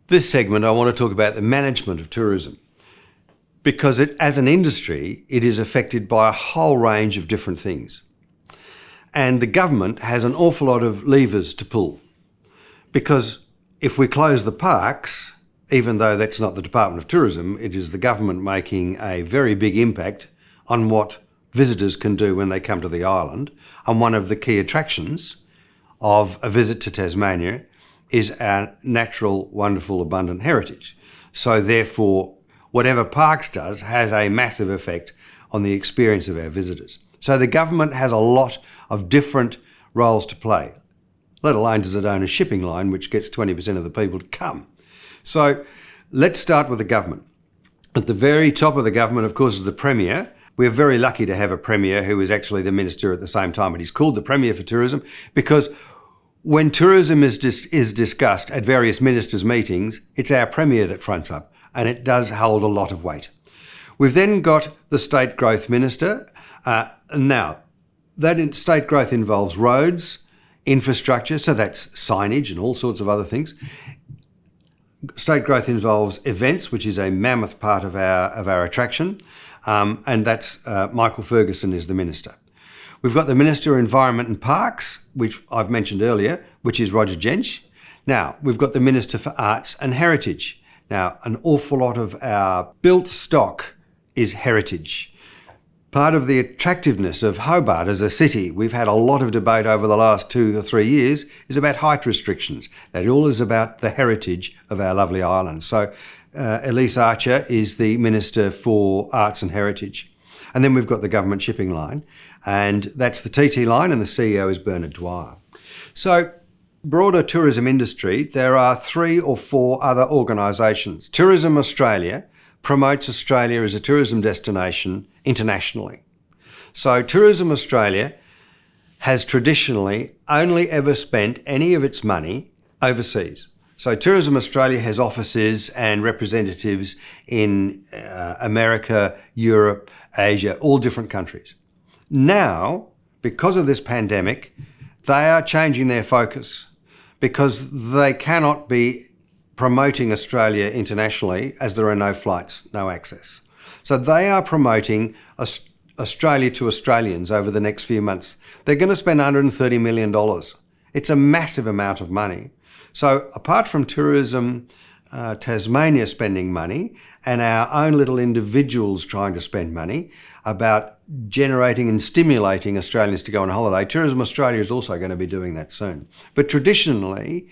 This segment, I want to talk about the management of tourism, because as an industry, it is affected by a whole range of different things. And the government has an awful lot of levers to pull, because if we close the parks, even though that's not the Department of Tourism, it is the government making a very big impact on what visitors can do when they come to the island. And one of the key attractions of a visit to Tasmania is our natural, wonderful, abundant heritage. So therefore, whatever Parks does has a massive effect on the experience of our visitors. So the government has a lot of different roles to play, let alone does it own a shipping line which gets 20% of the people to come. So let's start with the government. At the very top of the government, of course, is the Premier. We're very lucky to have a Premier who is actually the Minister at the same time, but he's called the Premier for Tourism because when tourism is discussed at various ministers' meetings, it's our Premier that fronts up, and it does hold a lot of weight. We've then got the State Growth Minister. Now, that state growth involves roads, infrastructure, so that's signage and all sorts of other things. State growth involves events, which is a mammoth part of our attraction, and that's Michael Ferguson is the Minister. We've got the Minister of Environment and Parks, which I've mentioned earlier, which is Roger Jensch. Now, we've got the Minister for Arts and Heritage. Now, an awful lot of our built stock is heritage. Part of the attractiveness of Hobart as a city, we've had a lot of debate over the last 2 or 3 years, is about height restrictions. That all is about the heritage of our lovely island. So Elise Archer is the Minister for Arts and Heritage. And then we've got the government shipping line, and that's the TT line, and the CEO is Bernard Dwyer. So broader tourism industry, there are 3 or 4 other organisations. Tourism Australia promotes Australia as a tourism destination internationally. So Tourism Australia has traditionally only ever spent any of its money overseas. So Tourism Australia has offices and representatives in America, Europe, Asia, all different countries. Now, because of this pandemic, they are changing their focus because they cannot be promoting Australia internationally as there are no flights, no access. So they are promoting Australia to Australians over the next few months. They're going to spend $130 million. It's a massive amount of money. So apart from Tourism Tasmania spending money and our own little individuals trying to spend money about generating and stimulating Australians to go on holiday, Tourism Australia is also going to be doing that soon. But traditionally,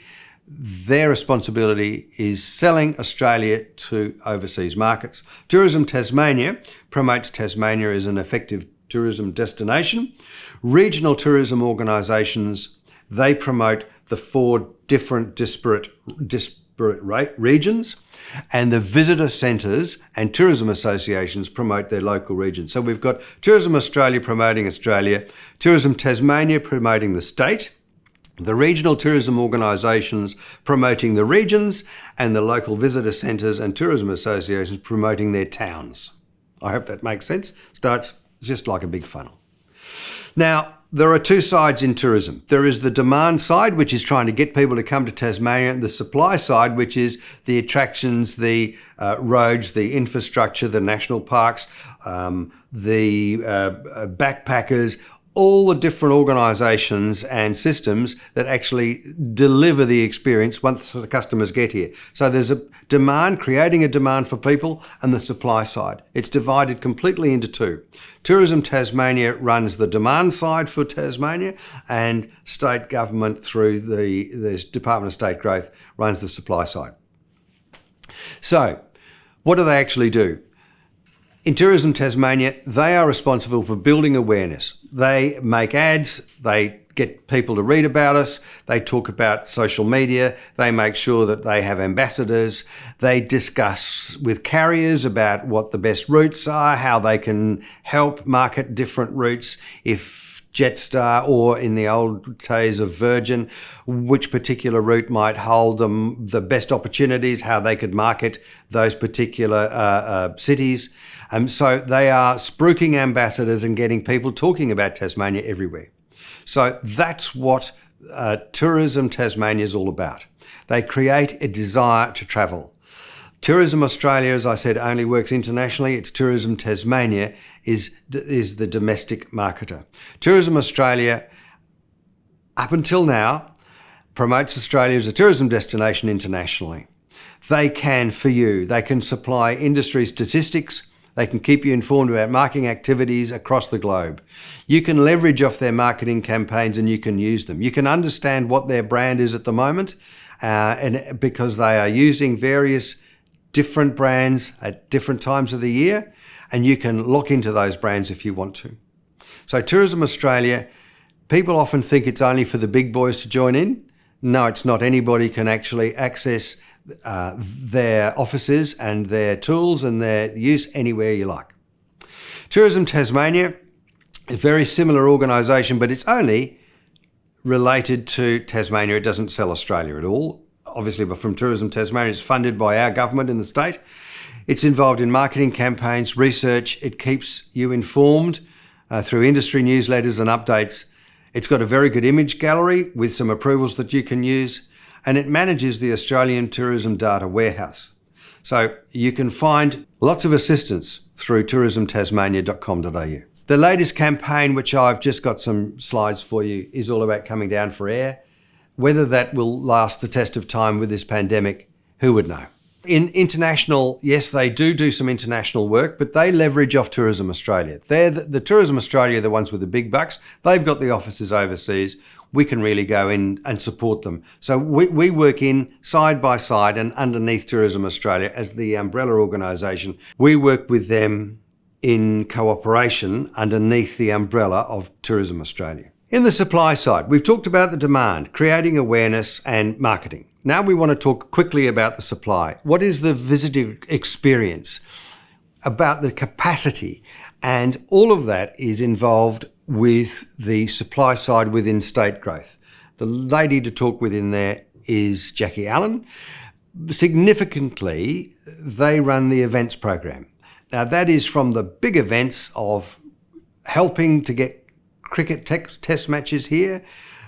their responsibility is selling Australia to overseas markets. Tourism Tasmania promotes Tasmania as an effective tourism destination. Regional tourism organisations, they promote the 4 different disparate regions, and the visitor centres and tourism associations promote their local regions. So we've got Tourism Australia promoting Australia, Tourism Tasmania promoting the state, the regional tourism organisations promoting the regions, and the local visitor centres and tourism associations promoting their towns. I hope that makes sense. Starts just like a big funnel. Now, there are 2 sides in tourism. There is the demand side, which is trying to get people to come to Tasmania, and the supply side, which is the attractions, the roads, the infrastructure, the national parks, the backpackers, all the different organisations and systems that actually deliver the experience once the customers get here. So there's a demand, creating a demand for people, and the supply side. It's divided completely into 2. Tourism Tasmania runs the demand side for Tasmania, and state government through the Department of State Growth runs the supply side. So what do they actually do? In Tourism Tasmania, they are responsible for building awareness. They make ads, they get people to read about us, they talk about social media, they make sure that they have ambassadors, they discuss with carriers about what the best routes are, how they can help market different routes, if Jetstar or in the old days of Virgin, which particular route might hold them the best opportunities, how they could market those particular cities. So they are spruiking ambassadors and getting people talking about Tasmania everywhere. So that's what Tourism Tasmania is all about. They create a desire to travel. Tourism Australia, as I said, only works internationally. It's Tourism Tasmania is the domestic marketer. Tourism Australia, up until now, promotes Australia as a tourism destination internationally. They can, for you, they can supply industry statistics. They can keep you informed about marketing activities across the globe. You can leverage off their marketing campaigns and you can use them. You can understand what their brand is at the moment, and because they are using various different brands at different times of the year, and you can lock into those brands if you want to. So Tourism Australia, people often think it's only for the big boys to join in. No, it's not. Anybody can actually access their offices and their tools and their use anywhere you like. Tourism Tasmania is a very similar organisation, but it's only related to Tasmania. It doesn't sell Australia at all. Obviously, but from Tourism Tasmania, it's funded by our government in the state. It's involved in marketing campaigns, research. It keeps you informed through industry newsletters and updates. It's got a very good image gallery with some approvals that you can use, and it manages the Australian Tourism Data Warehouse. So you can find lots of assistance through tourismtasmania.com.au. The latest campaign, which I've just got some slides for you, is all about coming down for air. Whether that will last the test of time with this pandemic, who would know? In international, yes, they do some international work, but they leverage off Tourism Australia. They're the Tourism Australia, the ones with the big bucks. They've got the offices overseas. We can really go in and support them. So we work in side by side and underneath Tourism Australia as the umbrella organisation. We work with them in cooperation underneath the umbrella of Tourism Australia. In the supply side, we've talked about the demand, creating awareness and marketing. Now we want to talk quickly about the supply. What is the visitor experience? About the capacity, and all of that is involved with the supply side within state growth. The lady to talk with in there is Jackie Allen. Significantly, they run the events program. Now that is from the big events of helping to get cricket test matches here,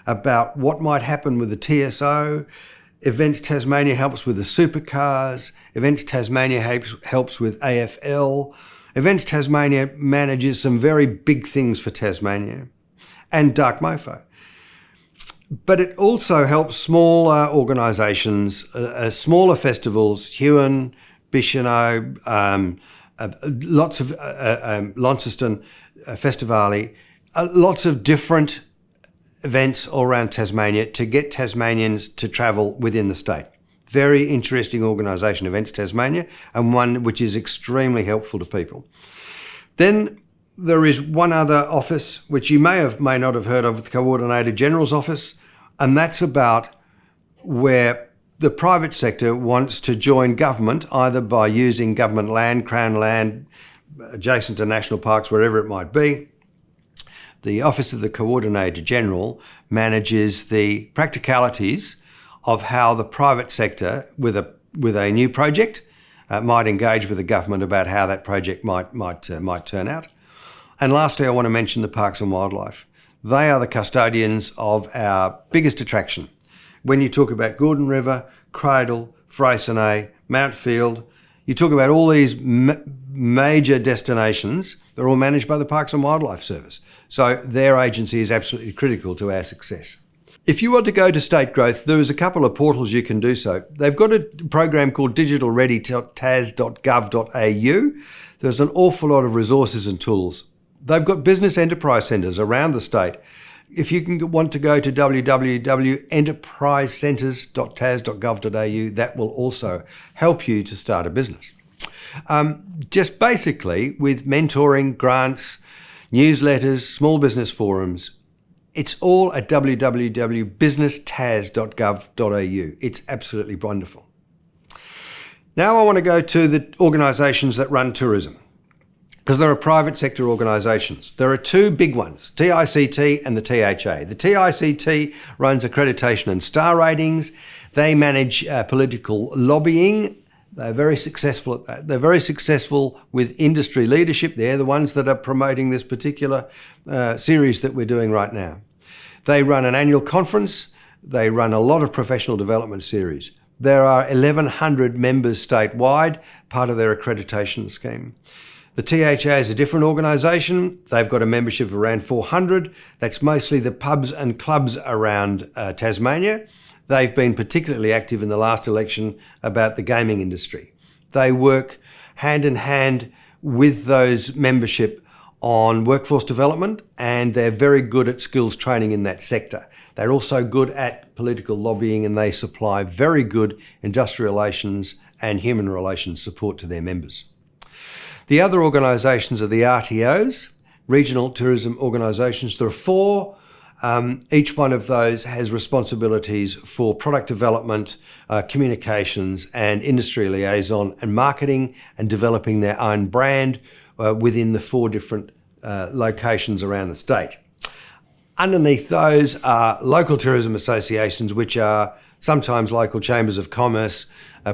about what might happen with the TSO. Events Tasmania helps with the supercars. Events Tasmania helps with AFL. Events Tasmania manages some very big things for Tasmania and Dark Mofo. But it also helps smaller organisations, smaller festivals, Huon, Bicheno, lots of Launceston, Festivali, lots of different events all around Tasmania to get Tasmanians to travel within the state. Very interesting organisation, Events Tasmania, and one which is extremely helpful to people. Then there is one other office which you may not have heard of, the Coordinator General's office, and that's about where the private sector wants to join government, either by using government land, Crown land, adjacent to national parks, wherever it might be. The Office of the Coordinator General manages the practicalities of how the private sector, with a new project, might engage with the government about how that project might turn out. And lastly, I want to mention the Parks and Wildlife. They are the custodians of our biggest attraction. When you talk about Gordon River, Cradle, Freycinet, Mount Field, you talk about all these major destinations, they're all managed by the Parks and Wildlife Service. So their agency is absolutely critical to our success. If you want to go to state growth, there is a couple of portals you can do so. They've got a program called digitalreadytas.gov.au. There's an awful lot of resources and tools. They've got business enterprise centres around the state. If you want to go to www.enterprisecentres.tas.gov.au, that will also help you to start a business. Just basically with mentoring, grants, newsletters, small business forums, it's all at www.businesstas.gov.au. It's absolutely wonderful. Now I want to go to the organisations that run tourism, because there are private sector organisations. There are two big ones, TICT and the THA. The TICT runs accreditation and star ratings. They manage political lobbying. They're very successful at that. They're very successful with industry leadership. They're the ones that are promoting this particular series that we're doing right now. They run an annual conference. They run a lot of professional development series. There are 1,100 members statewide, part of their accreditation scheme. The THA is a different organisation. They've got a membership of around 400. That's mostly the pubs and clubs around Tasmania. They've been particularly active in the last election about the gaming industry. They work hand in hand with those membership on workforce development, and they're very good at skills training in that sector. They're also good at political lobbying, and they supply very good industrial relations and human relations support to their members. The other organisations are the RTOs, Regional Tourism Organisations. There are 4. Each one of those has responsibilities for product development, communications and industry liaison and marketing, and developing their own brand within the 4 different locations around the state. Underneath those are local tourism associations, which are sometimes local chambers of commerce,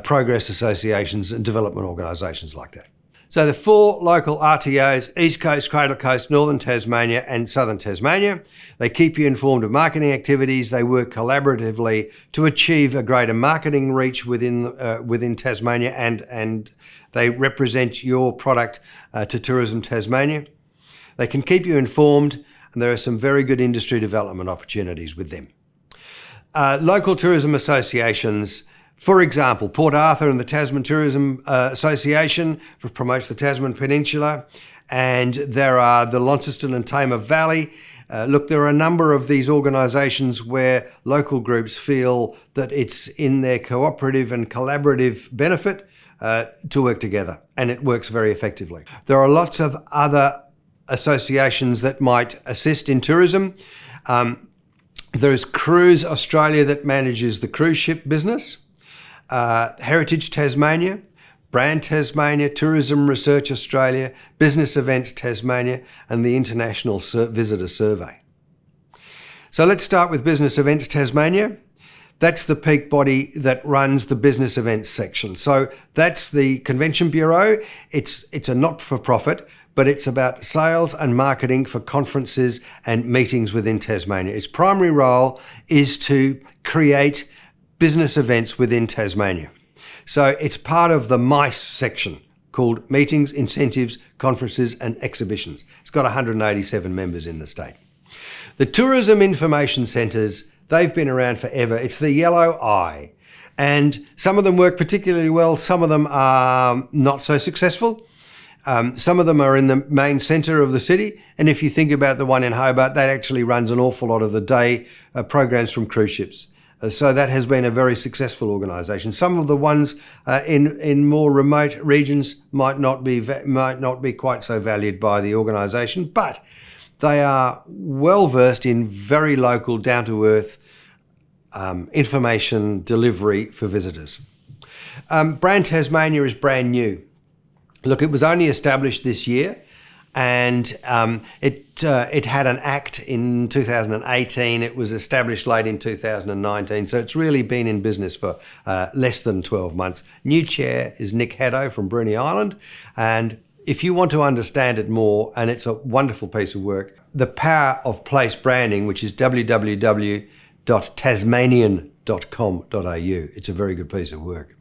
progress associations and development organisations like that. So the 4 local RTOs, East Coast, Cradle Coast, Northern Tasmania and Southern Tasmania, they keep you informed of marketing activities. They work collaboratively to achieve a greater marketing reach within Tasmania, and they represent your product to Tourism Tasmania. They can keep you informed, and there are some very good industry development opportunities with them. Local tourism associations, for example, Port Arthur and the Tasman Tourism Association promotes the Tasman Peninsula, and there are the Launceston and Tamar Valley. Look, there are a number of these organisations where local groups feel that it's in their cooperative and collaborative benefit to work together, and it works very effectively. There are lots of other associations that might assist in tourism. There's Cruise Australia that manages the cruise ship business. Heritage Tasmania, Brand Tasmania, Tourism Research Australia, Business Events Tasmania, and the International Visitor Survey. So let's start with Business Events Tasmania. That's the peak body that runs the business events section. So that's the Convention Bureau. It's a not-for-profit, but it's about sales and marketing for conferences and meetings within Tasmania. Its primary role is to create business events within Tasmania. So it's part of the MICE section called Meetings, Incentives, Conferences and Exhibitions. It's got 187 members in the state. The Tourism Information Centres, they've been around forever. It's the yellow eye. And some of them work particularly well, some of them are not so successful. Some of them are in the main centre of the city. And if you think about the one in Hobart, that actually runs an awful lot of the day programs from cruise ships. So that has been a very successful organisation. Some of the ones in more remote regions might not be quite so valued by the organisation, but they are well versed in very local, down-to-earth information delivery for visitors. Brand Tasmania is brand new. Look, it was only established this year, and it had an act in 2018. It was established late in 2019, so it's really been in business for less than 12 months. New chair is Nick Haddo from Bruny Island, and if you want to understand it more, and it's a wonderful piece of work, the power of place branding, which is www.tasmanian.com.au. It's a very good piece of work.